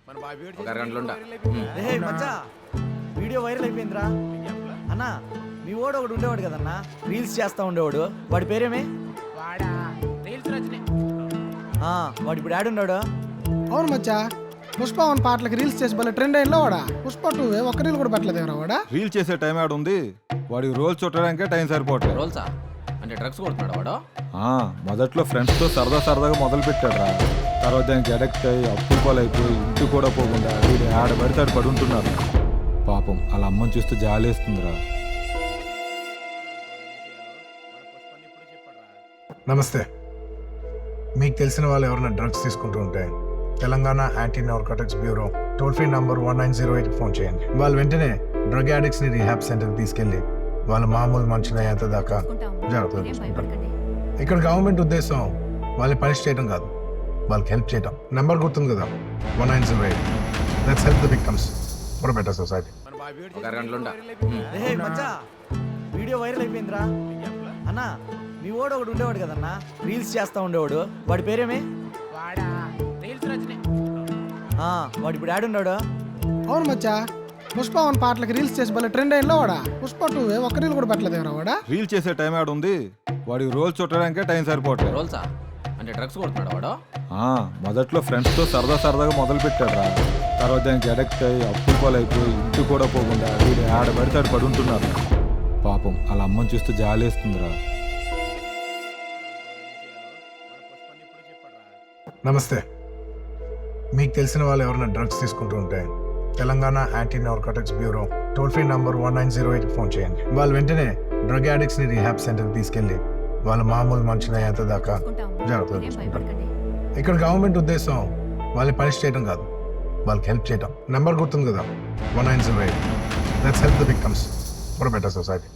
ఒక అరగంటలో ఉండా. రే మచ్చా వీడియో వైరల్ అయిపోయిందిరా అన్నా. మీ వాడు ఒకడు ఉండేవాడు కదన్నా, రీల్స్ చేస్తా ఉండేవాడు. వాడి పేరేమే? వాడా రీల్స్ రచనే. వాడు ఇప్పుడు ఆడున్నాడు. అవును మచ్చా, పుష్ప వన్ పాటలకి రీల్స్ చేసి భలే ట్రెండ్ అయిందో వాడా. పుష్ప టూ ఒక్క రీల్ కూడా పెట్టలేదు వాడా. రీల్ చేసే టైం ఆడ ఉంది, వాడికి రోల్ చుట్టడానికే టైం సరిపోవట్లేదు. రోల్సా అంటే డ్రగ్స్ కొడుతున్నాడు వాడు. మొదట్లో ఫ్రెండ్స్తో సరదాగా మొదలు పెట్టాడు రా. తర్వాత దానికి అడక్ట్ అయ్యి అప్పు పాలైపోయి ఇంటి కూడా పోకుండా వీడు ఆడ పడితే ఆడ పడి ఉంటున్నారు. పాపం వాళ్ళ అమ్మని చూస్తే జాలేస్తుందిరా. నమస్తే. మీకు తెలిసిన వాళ్ళు ఎవరైనా డ్రగ్స్ తీసుకుంటూ ఉంటే Telangana anti narcotics bureau toll free number 1908 phone చేయండి. వాళ్ళు వెంటనే డ్రగ్ యాడిక్ట్స్ని రీహాబ్ సెంటర్కి తీసుకెళ్ళి వాళ్ళ మామూలు మనుషులు అయ్యేంత దాకా జాగ్రత్తగా చూసుకుంటారు. ఇక్కడ గవర్నమెంట్ ఉద్దేశం వాళ్ళని పనిష్ చేయడం కాదు, వాళ్ళకి హెల్ప్ చేయడం. నెంబర్ గుర్తుంది కదా, 1908. Let's help the victims for a better society. ఒక అరగంటలో ఉండా. రే మచ్చా వీడియో వైరల్ అయిపోయిందిరా అన్నా. మీ వాడు ఒకడు ఉండేవాడు కదన్నా, రీల్స్ చేస్తా ఉండేవాడు. వాడి పేరేమే? వాడా రీల్స్ రచనే. వాడు ఇప్పుడు ఆడున్నాడు. అవును మచ్చా, పుష్ప వన్ పాటలకి రీల్స్ చేసి భలే ట్రెండ్ అయిందో వాడా. పుష్ప టూ ఒక్క రీల్ కూడా పెట్టలేదు వాడా. రీల్ చేసే టైం ఆడ ఉంది, వాడికి రోల్ చుట్టడానికే టైం సరిపోవట్లేదు. రోల్సా అంటే డ్రగ్స్ కొడుతున్నాడు వాడు. మొదట్లో ఫ్రెండ్స్తో సరదాగా మొదలు పెట్టాడు రా. తర్వాత దానికి అడక్ట్ అయ్యి అప్పు పాలైపోయి ఇంటి కూడా పోకుండా వీడు ఆడ పడితే ఆడ పడి ఉంటున్నారు. పాపం వాళ్ళ అమ్మని చూస్తే జాలేస్తుందిరా. నమస్తే. మీకు తెలిసిన వాళ్ళు ఎవరైనా డ్రగ్స్ తీసుకుంటూ ఉంటే Telangana anti narcotics bureau toll free number 1908 phone చేయండి. వాళ్ళు వెంటనే డ్రగ్ యాడిక్ట్స్ని రీహాబ్ సెంటర్కి తీసుకెళ్ళి వాళ్ళ మామూలు మనుషులు అయ్యేంత దాకా జాగ్రత్తగా చూసుకుంటారు. ఇక్కడ గవర్నమెంట్ ఉద్దేశం వాళ్ళని పనిష్ చేయడం కాదు, వాళ్ళకి హెల్ప్ చేయడం. నెంబర్ గుర్తుంది కదా, 1908. Let's help the victims for a better society.